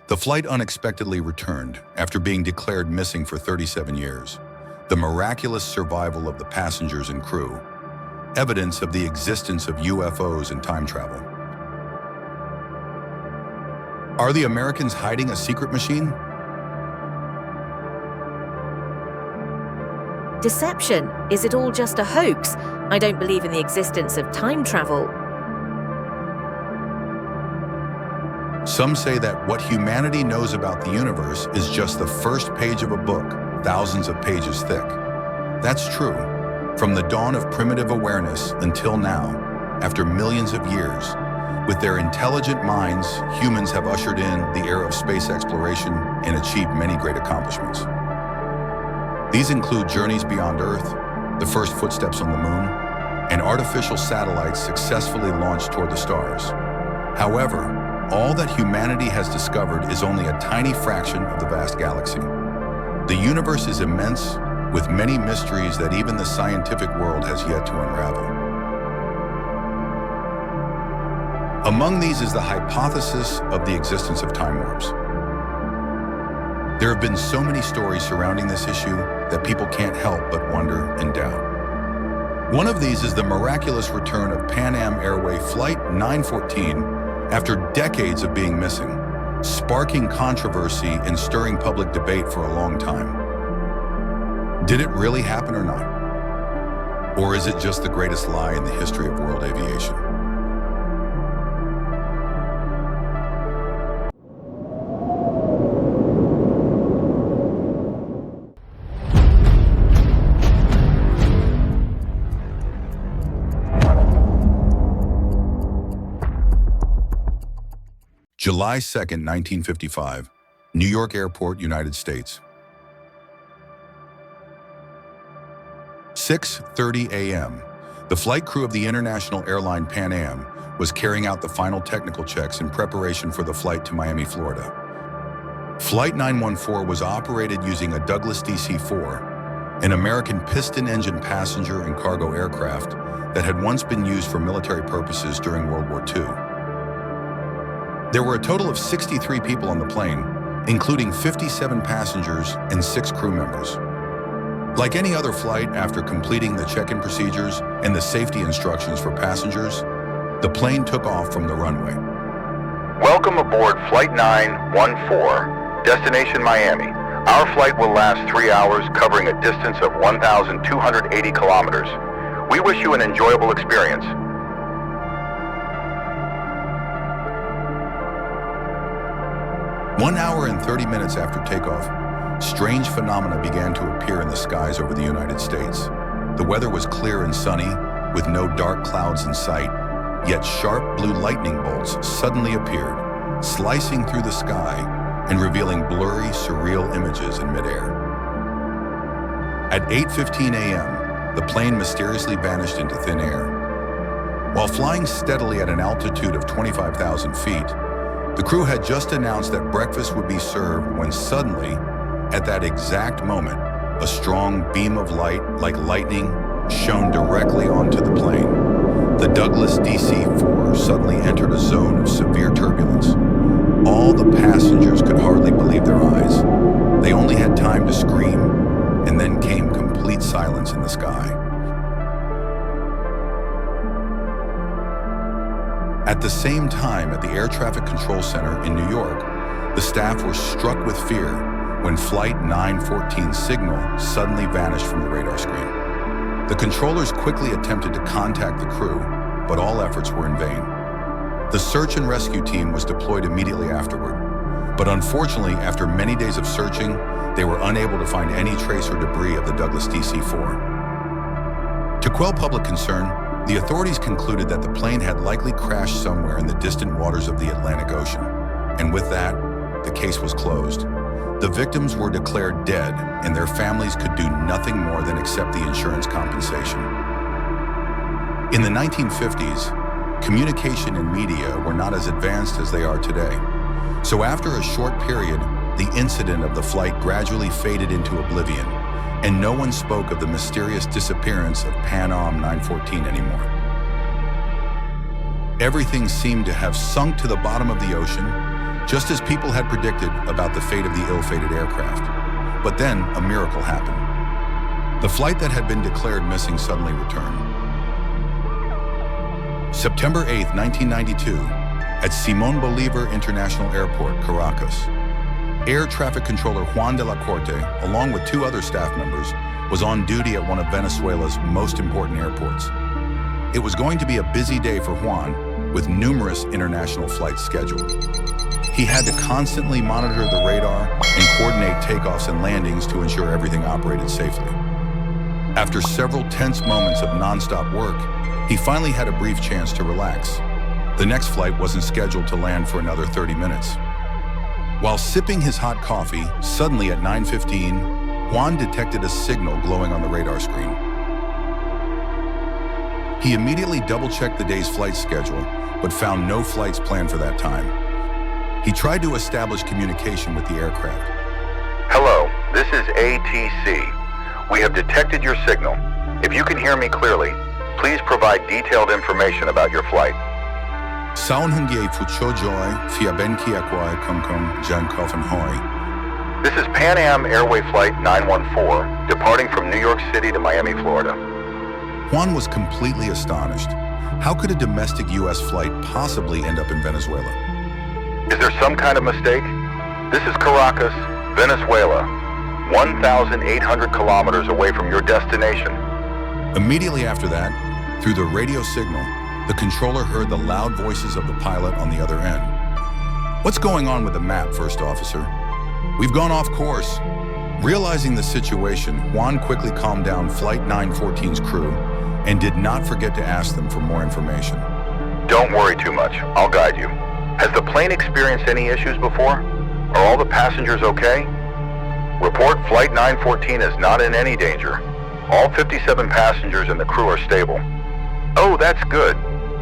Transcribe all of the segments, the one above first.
The flight unexpectedly returned after being declared missing for 37 years. The miraculous survival of the passengers and crew, evidence of the existence of UFOs and time travel. Are the Americans hiding a secret machine? Deception? Is it all just a hoax? I don't believe in the existence of time travel. Some say that what humanity knows about the universe is just the first page of a book, thousands of pages thick. That's true. From the dawn of primitive awareness until now, after millions of years, with their intelligent minds, humans have ushered in the era of space exploration and achieved many great accomplishments. These include journeys beyond Earth, the first footsteps on the moon, and artificial satellites successfully launched toward the stars. However, all that humanity has discovered is only a tiny fraction of the vast galaxy. The universe is immense, with many mysteries that even the scientific world has yet to unravel. Among these is the hypothesis of the existence of time warps. There have been so many stories surrounding this issue that people can't help but wonder and doubt. One of these is the miraculous return of Pan Am Airway Flight 914 after decades of being missing, sparking controversy and stirring public debate for a long time. Did it really happen or not? Or is it just the greatest lie in the history of world aviation? July 2nd, 1955, New York Airport, United States. 6:30 a.m. The flight crew of the international airline Pan Am was carrying out the final technical checks in preparation for the flight to Miami, Florida. Flight 914 was operated using a Douglas DC-4, an American piston-engine passenger and cargo aircraft that had once been used for military purposes during World War II. There were a total of 63 people on the plane, including 57 passengers and 6 crew members. Like any other flight, after completing the check-in procedures and the safety instructions for passengers, the plane took off from the runway. Welcome aboard Flight 914, destination Miami. Our flight will last 3 hours, covering a distance of 1,280 kilometers. We wish you an enjoyable experience. 1 hour and 30 minutes after takeoff, strange phenomena began to appear in the skies over the United States. The weather was clear and sunny, with no dark clouds in sight, yet sharp blue lightning bolts suddenly appeared, slicing through the sky and revealing blurry, surreal images in midair. At 8:15 a.m., the plane mysteriously vanished into thin air. While flying steadily at an altitude of 25,000 feet, the crew had just announced that breakfast would be served when suddenly, at that exact moment, a strong beam of light, like lightning, shone directly onto the plane. The Douglas DC-4 suddenly entered a zone of severe turbulence. All the passengers could hardly believe their eyes. They only had time to scream, and then came complete silence in the sky. At the same time, at the Air Traffic Control Center in New York, the staff were struck with fear when Flight 914's signal suddenly vanished from the radar screen. The controllers quickly attempted to contact the crew, but all efforts were in vain. The search and rescue team was deployed immediately afterward, but unfortunately, after many days of searching, they were unable to find any trace or debris of the Douglas DC-4. To quell public concern, the authorities concluded that the plane had likely crashed somewhere in the distant waters of the Atlantic Ocean, and with that, the case was closed. The victims were declared dead, and their families could do nothing more than accept the insurance compensation. In the 1950s, communication and media were not as advanced as they are today. So after a short period, the incident of the flight gradually faded into oblivion, and no one spoke of the mysterious disappearance of Pan Am 914 anymore. Everything seemed to have sunk to the bottom of the ocean, just as people had predicted about the fate of the ill-fated aircraft. But then a miracle happened. The flight that had been declared missing suddenly returned. September 8, 1992, at Simón Bolívar International Airport, Caracas, Air Traffic Controller Juan de la Corte, along with 2 other staff members, was on duty at one of Venezuela's most important airports. It was going to be a busy day for Juan, with numerous international flights scheduled. He had to constantly monitor the radar and coordinate takeoffs and landings to ensure everything operated safely. After several tense moments of nonstop work, he finally had a brief chance to relax. The next flight wasn't scheduled to land for another 30 minutes. While sipping his hot coffee, suddenly at 9:15, Juan detected a signal glowing on the radar screen. He immediately double-checked the day's flight schedule, but found no flights planned for that time. He tried to establish communication with the aircraft. Hello, this is ATC. We have detected your signal. If you can hear me clearly, please provide detailed information about your flight. Saunhungie Fuchojoy, Fiabenki Akwai Kongkong Jankofan Hoi. This is Pan Am Airway Flight 914, departing from New York City to Miami, Florida. Juan was completely astonished. How could a domestic U.S. flight possibly end up in Venezuela? Is there some kind of mistake? This is Caracas, Venezuela, 1,800 kilometers away from your destination. Immediately after that, through the radio signal, the controller heard the loud voices of the pilot on the other end. What's going on with the map, First Officer? We've gone off course. Realizing the situation, Juan quickly calmed down Flight 914's crew and did not forget to ask them for more information. Don't worry too much. I'll guide you. Has the plane experienced any issues before? Are all the passengers okay? Report Flight 914 is not in any danger. All 57 passengers and the crew are stable. Oh, that's good.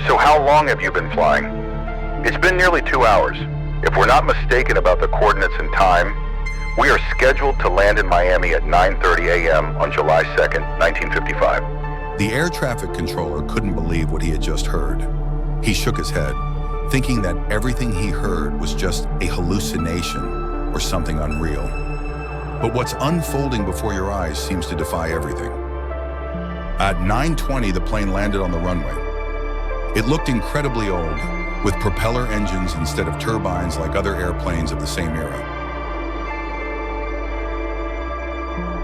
So how long have you been flying? It's been nearly 2 hours. If we're not mistaken about the coordinates and time, we are scheduled to land in Miami at 9:30 a.m. on July 2nd, 1955. The air traffic controller couldn't believe what he had just heard. He shook his head, thinking that everything he heard was just a hallucination or something unreal. But what's unfolding before your eyes seems to defy everything. At 9:20, the plane landed on the runway. It looked incredibly old, with propeller engines instead of turbines like other airplanes of the same era.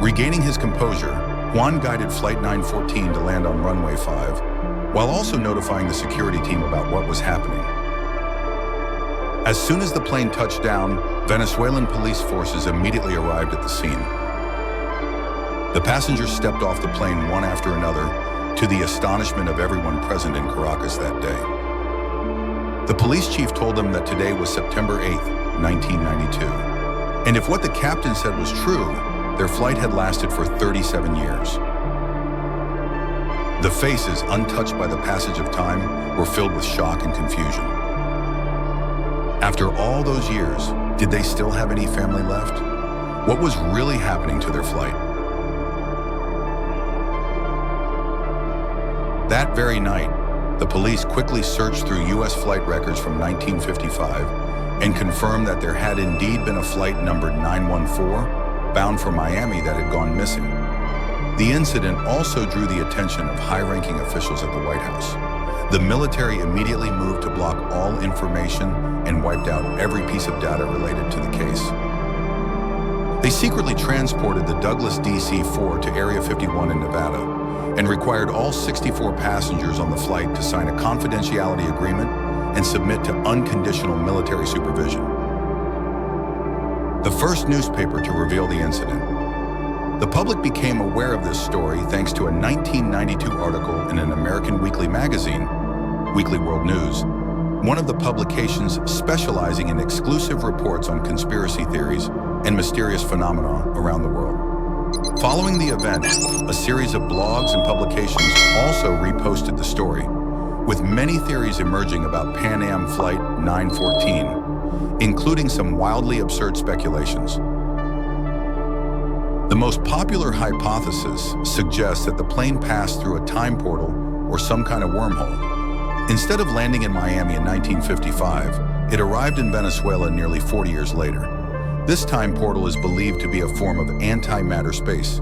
Regaining his composure, Juan guided Flight 914 to land on runway 5, while also notifying the security team about what was happening. As soon as the plane touched down, Venezuelan police forces immediately arrived at the scene. The passengers stepped off the plane one after another, to the astonishment of everyone present in Caracas that day. The police chief told them that today was September 8th, 1992, and if what the captain said was true, their flight had lasted for 37 years. The faces, untouched by the passage of time, were filled with shock and confusion. After all those years, did they still have any family left? What was really happening to their flight? That very night, the police quickly searched through U.S. flight records from 1955 and confirmed that there had indeed been a flight numbered 914 bound for Miami that had gone missing. The incident also drew the attention of high-ranking officials at the White House. The military immediately moved to block all information and wiped out every piece of data related to the case. They secretly transported the Douglas DC-4 to Area 51 in Nevada and required all 64 passengers on the flight to sign a confidentiality agreement and submit to unconditional military supervision. The first newspaper to reveal the incident. The public became aware of this story thanks to a 1992 article in an American weekly magazine, Weekly World News, one of the publications specializing in exclusive reports on conspiracy theories and mysterious phenomena around the world. Following the event, a series of blogs and publications also reposted the story, with many theories emerging about Pan Am Flight 914, including some wildly absurd speculations. The most popular hypothesis suggests that the plane passed through a time portal or some kind of wormhole. Instead of landing in Miami in 1955, It arrived in Venezuela nearly 40 years later. This time portal is believed to be a form of antimatter space,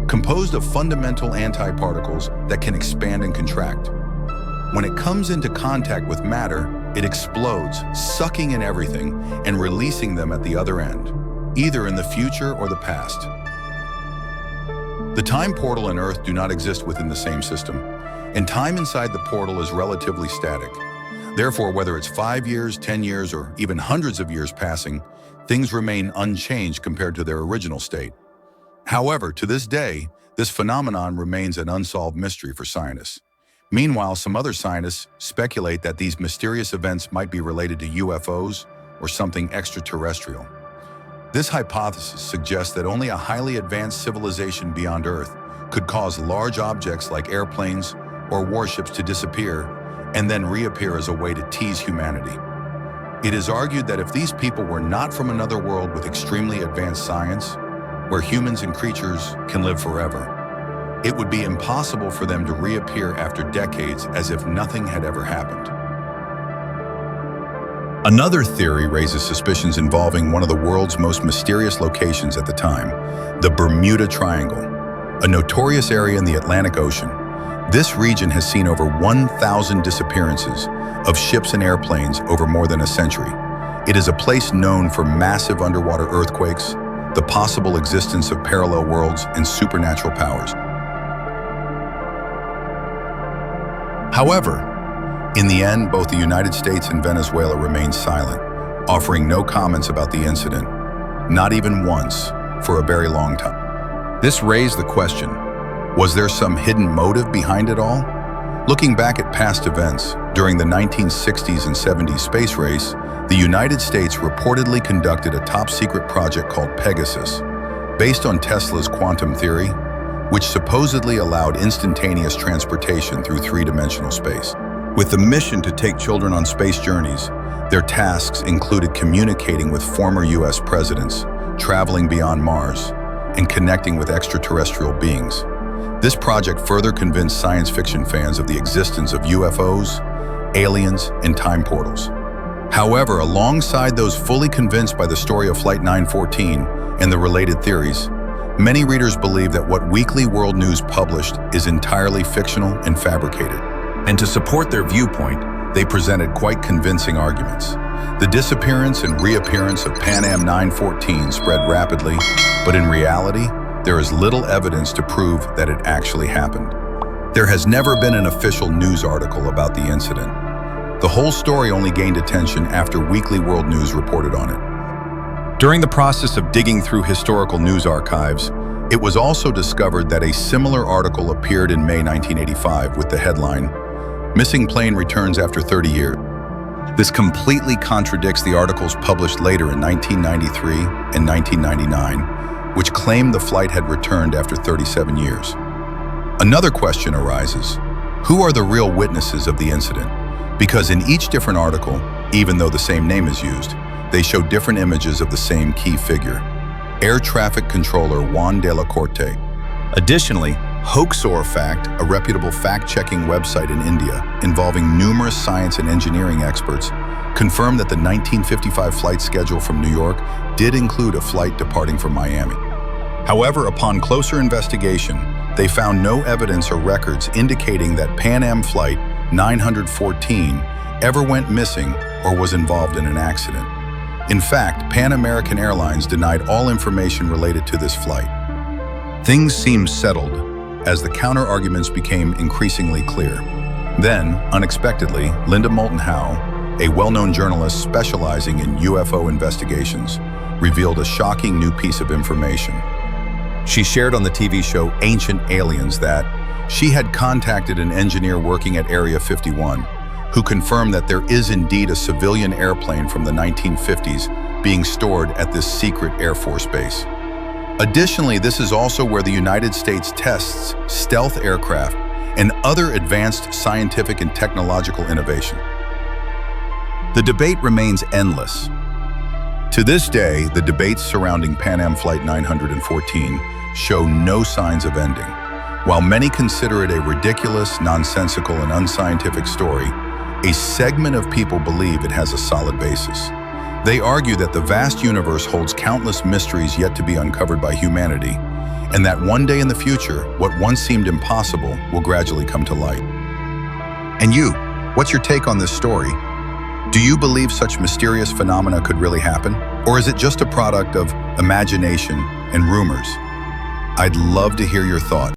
composed of fundamental antiparticles that can expand and contract. When it comes into contact with matter, it explodes, sucking in everything and releasing them at the other end, either in the future or the past. The time portal and Earth do not exist within the same system, and time inside the portal is relatively static. Therefore, whether it's 5 years, 10 years, or even hundreds of years passing, things remain unchanged compared to their original state. However, to this day, this phenomenon remains an unsolved mystery for scientists. Meanwhile, some other scientists speculate that these mysterious events might be related to UFOs or something extraterrestrial. This hypothesis suggests that only a highly advanced civilization beyond Earth could cause large objects like airplanes or warships to disappear and then reappear as a way to tease humanity. It is argued that if these people were not from another world with extremely advanced science, where humans and creatures can live forever, it would be impossible for them to reappear after decades as if nothing had ever happened. Another theory raises suspicions involving one of the world's most mysterious locations at the time, the Bermuda Triangle, a notorious area in the Atlantic Ocean. This region has seen over 1,000 disappearances of ships and airplanes over more than a century. It is a place known for massive underwater earthquakes, the possible existence of parallel worlds, and supernatural powers. However, in the end, both the United States and Venezuela remained silent, offering no comments about the incident, not even once, for a very long time. This raised the question, was there some hidden motive behind it all? Looking back at past events, during the 1960s and 70s space race, the United States reportedly conducted a top-secret project called Pegasus, based on Tesla's quantum theory, which supposedly allowed instantaneous transportation through three-dimensional space. With the mission to take children on space journeys, their tasks included communicating with former US presidents, traveling beyond Mars, and connecting with extraterrestrial beings. This project further convinced science fiction fans of the existence of UFOs, aliens, and time portals. However, alongside those fully convinced by the story of Flight 914 and the related theories, many readers believe that what Weekly World News published is entirely fictional and fabricated. And to support their viewpoint, they presented quite convincing arguments. The disappearance and reappearance of Pan Am 914 spread rapidly, but in reality, there is little evidence to prove that it actually happened. There has never been an official news article about the incident. The whole story only gained attention after Weekly World News reported on it. During the process of digging through historical news archives, it was also discovered that a similar article appeared in May 1985 with the headline, "Missing Plane Returns After 30 Years." This completely contradicts the articles published later in 1993 and 1999, which claimed the flight had returned after 37 years. Another question arises: who are the real witnesses of the incident? Because in each different article, even though the same name is used, they show different images of the same key figure, Air Traffic Controller Juan de la Corte. Additionally, Hoax or Fact, a reputable fact-checking website in India involving numerous science and engineering experts, confirmed that the 1955 flight schedule from New York did include a flight departing from Miami. However, upon closer investigation, they found no evidence or records indicating that Pan Am Flight 914 ever went missing or was involved in an accident. In fact, Pan American Airlines denied all information related to this flight. Things seemed settled as the counter-arguments became increasingly clear. Then, unexpectedly, Linda Moulton Howe, a well-known journalist specializing in UFO investigations, revealed a shocking new piece of information. She shared on the TV show Ancient Aliens that she had contacted an engineer working at Area 51 who confirmed that there is indeed a civilian airplane from the 1950s being stored at this secret Air Force base. Additionally, this is also where the United States tests stealth aircraft and other advanced scientific and technological innovation. The debate remains endless. To this day, the debates surrounding Pan Am Flight 914 show no signs of ending. While many consider it a ridiculous, nonsensical, and unscientific story, a segment of people believe it has a solid basis. They argue that the vast universe holds countless mysteries yet to be uncovered by humanity, and that one day in the future, what once seemed impossible will gradually come to light. And you, what's your take on this story? Do you believe such mysterious phenomena could really happen? Or is it just a product of imagination and rumors? I'd love to hear your thoughts.